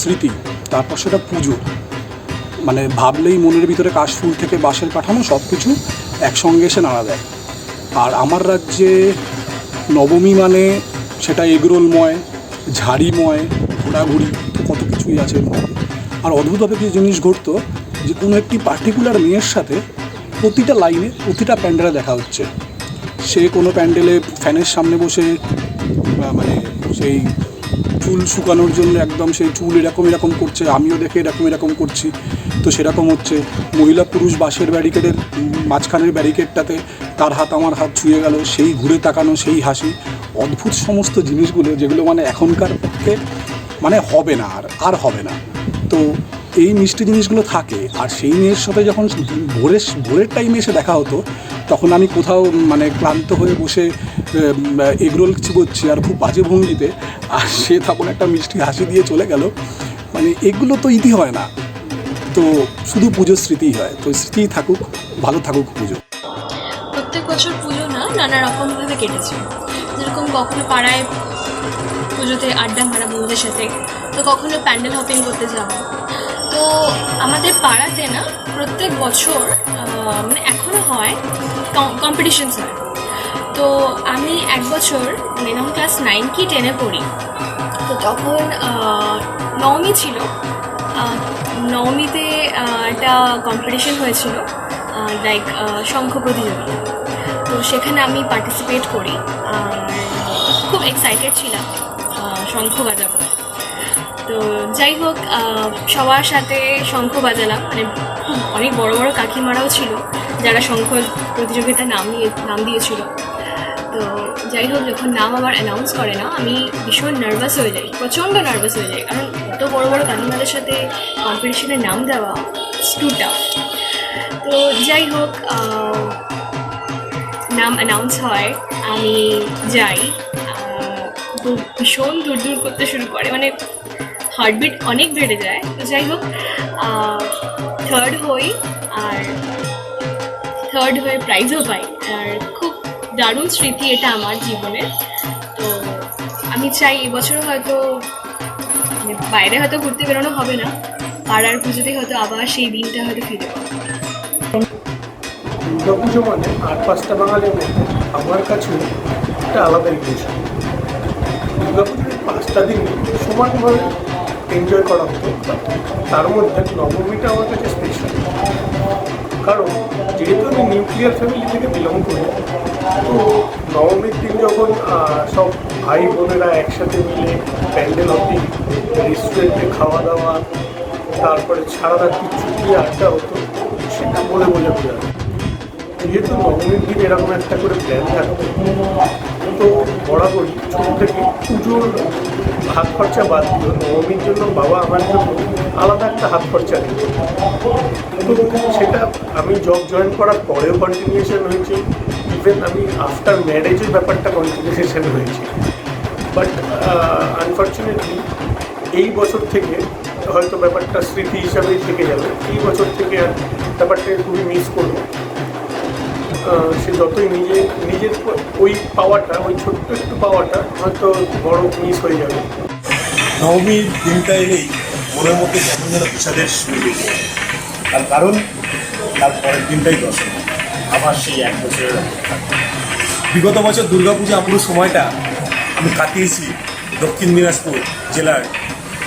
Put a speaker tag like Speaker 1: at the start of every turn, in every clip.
Speaker 1: স্মৃতি, তারপর সেটা পুজো। মানে ভাবলেই মনের ভিতরে কাশফুল থেকে বাঁশের কাঠামো সব কিছু একসঙ্গে এসে নাড়া দেয়। আর আমার রাজ্যে নবমী মানে সেটা এগরোলময়, ঝাড়িময়, ঘোরাঘুরি, কত কিছুই আছে এর মধ্যে। আর অদ্ভুতভাবে কিছু জিনিস ঘটতো যে কোনো একটি পার্টিকুলার মেয়ের সাথে প্রতিটা লাইনে প্রতিটা প্যান্ডেলে দেখা হচ্ছে। সে কোনো প্যান্ডেলে ফ্যানের সামনে বসে মানে সেই চুল শুকানোর জন্য একদম সেই চুল এরকম এরকম করছে, আমিও দেখে এরকম এরকম করছি, তো সেরকম হচ্ছে। মহিলা পুরুষ বাঁশের ব্যারিকেডের মাঝখানের ব্যারিকেডটাতে তার হাত আমার হাত ছুঁয়ে গেল, সেই ঘুরে তাকানো, সেই হাসি, অদ্ভুত সমস্ত জিনিসগুলো যেগুলো মানে এখনকার পক্ষে মানে হবে না, আর হবে না। তো এই মিষ্টি জিনিসগুলো থাকে। আর সেই মেয়ের সাথে যখন ভোরের টাইমে এসে দেখা হতো, তখন আমি কোথাও মানে ক্লান্ত হয়ে বসে এগরোল চিবোচ্ছি আর খুব বাজে ভঙ্গিতে, আর সে তখন একটা মিষ্টি হাসি দিয়ে চলে গেল। মানে এগুলো তো ইতি হয় না, তো শুধু পুজোর স্মৃতিই হয়। তো স্মৃতি থাকুক, ভালো থাকুক পুজো।
Speaker 2: প্রত্যেক বছর পুজো না নানা রকমভাবে কেটেছে। যেরকম কখনো পাড়ায় পুজোতে আড্ডা মারা বন্ধুদের সাথে, তো কখনো প্যান্ডেল হপিং করতে যাওয়া। তো আমাদের পাড়াতে না প্রত্যেক বছর মানে এখনও হয়, কম্পিটিশনস হয়। তো আমি এক বছর মানে যখন ক্লাস 9 কি 10-এ পড়ি, তো তখন নবমী ছিল। নবমীতে একটা কম্পিটিশন হয়েছিল, লাইক শঙ্খ প্রতিযোগিতা। তো সেখানে আমি পার্টিসিপেট করি আর খুব এক্সাইটেড ছিলাম শঙ্খ বাজাবো। তো যাই হোক, সবার সাথে শঙ্খ বাজালাম। মানে খুব অনেক বড় বড় কাকিমারাও ছিল যারা শঙ্খ প্রতিযোগিতায় নাম দিয়েছিল। তো যাই হোক, যখন নাম আবার অ্যানাউন্স করে না, আমি ভীষণ নার্ভাস হয়ে যাই, প্রচণ্ড নার্ভাস হয়ে যাই। কারণ এত বড় বড় কাকিমাদের সাথে কম্পিটিশনে নাম দেওয়া টু টাফ। তো যাই হোক, নাম অ্যানাউন্স হয়, আমি যাই। তো ভীষণ দূর দূর করতে শুরু করে, মানে হার্টবিট অনেক বেড়ে যায়। তো যাই হোক, থার্ড হই, আর থার্ড হয়ে প্রাইজও পাই। আর খুব দারুণ স্মৃতি এটা আমার জীবনের। তো আমি চাই এবছরও হয়তো মানে বাইরে হয়তো ঘুরতে বেরোনো হবে না, পাড়ার পুজোতে হয়তো আবার সেই দিনটা হয়তো ফিরে পাবো।
Speaker 3: দুর্গাপুজো মানে 8-5টা বাঙালির মধ্যে আমার কাছে একটা আলাদা ইমোশন। দুর্গাপুজোর 5টা দিন সমানভাবে এনজয় করা হতো, তার মধ্যে নবমীটা আমার কাছে স্পেশাল। কারণ যেহেতু আমি নিউক্লিয়ার ফ্যামিলি থেকে বিলং করি, তো নবমীর দিন যখন সব ভাই বোনেরা একসাথে মিলে প্যান্ডেল হপিং, রেস্টুরেন্টে খাওয়া দাওয়া, তারপরে সারা রাত্রি ছুটি আড্ডা হতো, সেটা বলে বোঝা যায়। যেহেতু নবমীর দিন এরকম একটা করে প্ল্যান থাকতো, তো বরাবরই ছোটো থেকে পুজোর হাত খরচা বাদ দিল, নবমীর জন্য বাবা আমার জন্য আলাদা একটা হাত খরচা দিত। তো সেটা আমি জব জয়েন করার পরেও কন্টিনিউশন হয়েছে, ইভেন আমি আফটার ম্যারেজের ব্যাপারটা কন্টিনিউশন হয়েছে। বাট আনফর্চুনেটলি এই বছর থেকে হয়তো ব্যাপারটা স্মৃতি হিসাবেই থেকে যাবে। এই বছর থেকে ব্যাপারটাকে খুবই মিস করবো। সে যতই নিজের ওই পাওয়াটা, ওই ছোট্ট একটু পাওয়াটা হয়তো বড় মিস হয়ে যাবে।
Speaker 4: নবমীর দিনটা এলেই মনের মধ্যে কেমন যেন বিষাদের শুরু হয়ে যায়। তার কারণ তার পরের দিনটাই দশমী, আবার সেই এক বছরের অপেক্ষা। বিগত বছর দুর্গাপূজা পুরো সময়টা আমি কাটিয়েছি দক্ষিণ দিনাজপুর জেলার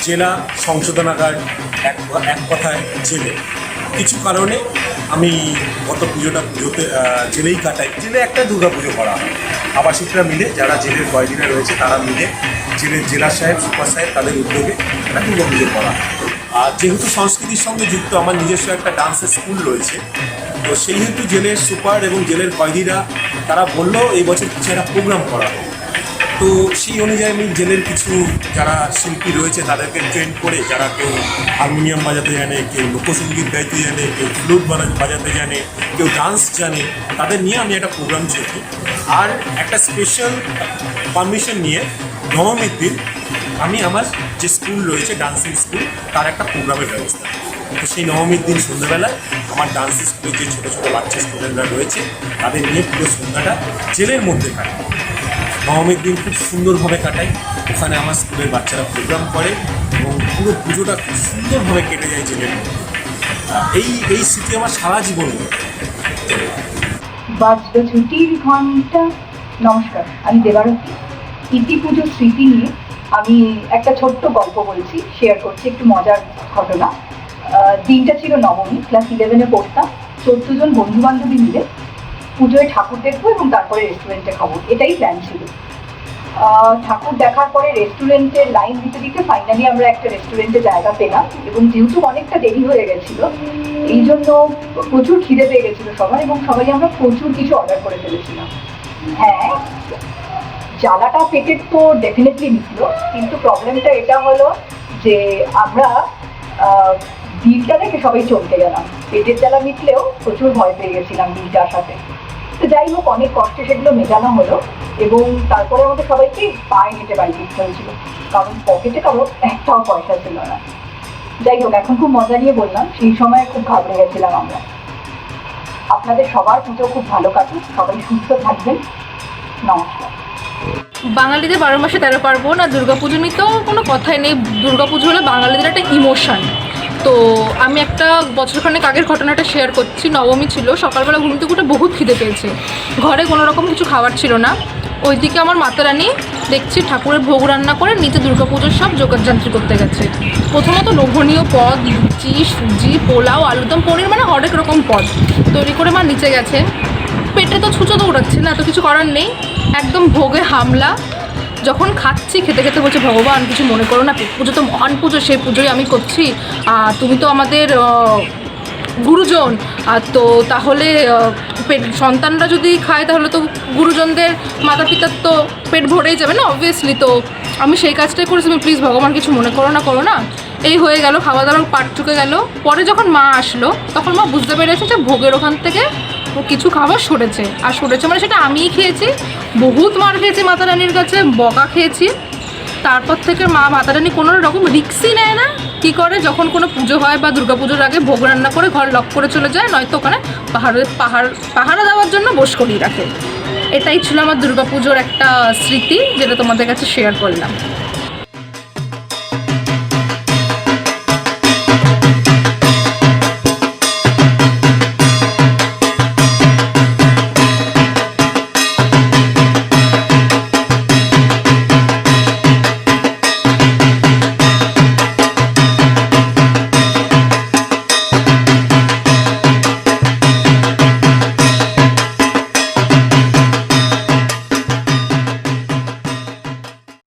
Speaker 4: জেলা সংশোধনাগার, এক কথায় জেলে। কিছু কারণে আমি গত পুজোটা জেলেই কাটাই। জেলে একটা দুর্গাপুজো করা হয়, আবাসিকরা মিলে, যারা জেলের কয়েকদিনে রয়েছে তারা মিলে, জেলের জেলা সাহেব, সুপার সাহেব, তাদের উদ্যোগে একটা দুর্গাপুজো করা হয়। আর যেহেতু সংস্কৃতির সঙ্গে যুক্ত, আমার নিজস্ব একটা ডান্সের স্কুল রয়েছে, তো সেই হেতু জেলের সুপার এবং জেলের কয়েদিরা তারা বললো এই বছর কিছু একটা প্রোগ্রাম করা হবে। তো সেই অনুযায়ী আমি জেলের কিছু যারা শিল্পী রয়েছে তাদেরকে ট্রেন করে, যারা কেউ হারমোনিয়াম বাজাতে জানে, কেউ লোকসঙ্গীত গাইতে জানে, কেউ ফ্লুট বাজাতে জানে, কেউ ডান্স জানে, তাদের নিয়ে আমি একটা প্রোগ্রাম চলছি। আর একটা স্পেশাল পারমিশন নিয়ে নবমীর দিন আমি আমার যে স্কুল রয়েছে, ডান্সিং স্কুল, তার একটা প্রোগ্রামের ব্যবস্থা। তো সেই নবমীর দিন সন্ধ্যাবেলায় আমার ডান্স স্কুলের যে ছোটো ছোটো বাচ্চা স্টুডেন্টরা রয়েছে তাদের নিয়ে পুরো সন্ধ্যাটা জেলের মধ্যে থাকে। নবমীর দিন খুব সুন্দরভাবে কাটাই। ওখানে আমার স্কুলের বাচ্চারা প্রোগ্রাম করে এবং পুরো পুজোটা খুব সুন্দরভাবে কেটে যায় জেলের মধ্যে। এই স্মৃতি আমার সারা জীবন মনে থাকে।
Speaker 5: বাজলো ছুটির ঘন্টা। নমস্কার, আমি দেবারতী। ইতি পুজোর স্মৃতি নিয়ে আমি একটা ছোট্ট গল্প বলছি, শেয়ার করছি, একটু মজার ঘটনা। দিনটা ছিল নবমী, ক্লাস 11-এ পড়তাম। 14 জন বন্ধু বান্ধবী মিলে পুজোয় ঠাকুর দেখবো এবং তারপরে রেস্টুরেন্টে খাবো, এটাই প্ল্যান ছিল। ঠাকুর দেখার পরে রেস্টুরেন্টের লাইন দিতে দিতে ফাইনালি আমরা একটা রেস্টুরেন্টে জায়গা পেলাম এবং যেহেতু অনেকটা দেরি হয়ে গেছিলো এই জন্য প্রচুর খিদে পেয়ে গেছিলো সবার এবং সবাই আমরা প্রচুর কিছু অর্ডার করে ফেলেছিলাম। হ্যাঁ, জ্বালাটা পেটের তো ডেফিনেটলি মিটলো, কিন্তু প্রবলেমটা এটা হলো যে আমরা বিলটা দেখে সবাই চমকে গেলাম। পেটের জ্বালা মিটলেও প্রচুর ভয় পেয়ে গেছিলাম বিলটা আসাতে। তো যাই হোক, অনেক কষ্টে সেগুলো মেটানো হলো এবং তারপরে আমাদের সবাইকে পায়ে হেঁটে বাড়ি ফিরতে হয়েছিল, কারণ পকেটে কারো একটাও পয়সা ছিল না। যাই হোক, এখন খুব মজা নিয়ে বললাম, সেই সময় খুব ঘাবড়ে গেছিলাম আমরা। আপনাদের সবার পুজো খুব ভালো কাটুক, সবাই সুস্থ থাকবেন। নমস্কার।
Speaker 6: বাঙালিদের 12 মাসে 13 পার্বণ, আর দুর্গাপুজো নিয়ে তো কোনো কথাই নেই। দুর্গাপুজো হলো বাঙালিদের একটা ইমোশন। তো আমি একটা বছরখানেক আগের ঘটনাটা শেয়ার করছি। নবমী ছিল, সকালবেলা ঘুম থেকে উঠে বহুত খিদে পেয়েছে, ঘরে কোনো রকম কিছু খাবার ছিল না। ওইদিকে আমার মাতারানী দেখছি ঠাকুরের ভোগ রান্না করে নিচে দুর্গাপুজোর সব যোগাযন্ত্রী করতে গেছে। প্রথমত লোভনীয় পদ, লুচি, সুজি, পোলাও, আলুদম, পনির, মানে হরেক রকম পদ তৈরি করে মা নিচে গেছে। পেটে তো ছুঁচো দৌড়াচ্ছে না, এত কিছু করার নেই, একদম ভোগে হামলা। যখন খাচ্ছি খেতে খেতে বলছে, ভগবান কিছু মনে করো না, পেট পুজো তো মহান পুজো, সেই পুজোই আমি করছি, আর তুমি তো আমাদের গুরুজন, আর তো তাহলে পেট সন্তানরা যদি খায় তাহলে তো গুরুজনদের মাতা পিতার তো পেট ভরেই যাবে না অবভিয়াসলি। তো আমি সেই কাজটাই করেছি, আমি প্লিজ ভগবান কিছু মনে করো না। এই হয়ে গেল, খাওয়া দাওয়ার পাট চুকে গেল। পরে যখন মা আসলো তখন মা বুঝতে পেরেছে যে ভোগের ওখান থেকে কিছু খাবার সরেছে, আর সরেছে মানে সেটা আমিই খেয়েছি। বহুত মার খেয়েছি মাতারানির কাছে, বকা খেয়েছি। তারপর থেকে মাতারানি কোনো রকম রিক্সই নেয় না। কী করে, যখন কোনো পুজো হয় বা দুর্গাপুজোর আগে ভোগ রান্না করে ঘর লক করে চলে যায়, নয়তো ওখানে পাহারা দেওয়ার জন্য বস করিয়ে রাখে। এটাই ছিল আমার দুর্গাপুজোর একটা স্মৃতি, যেটা তোমাদের কাছে শেয়ার করলাম।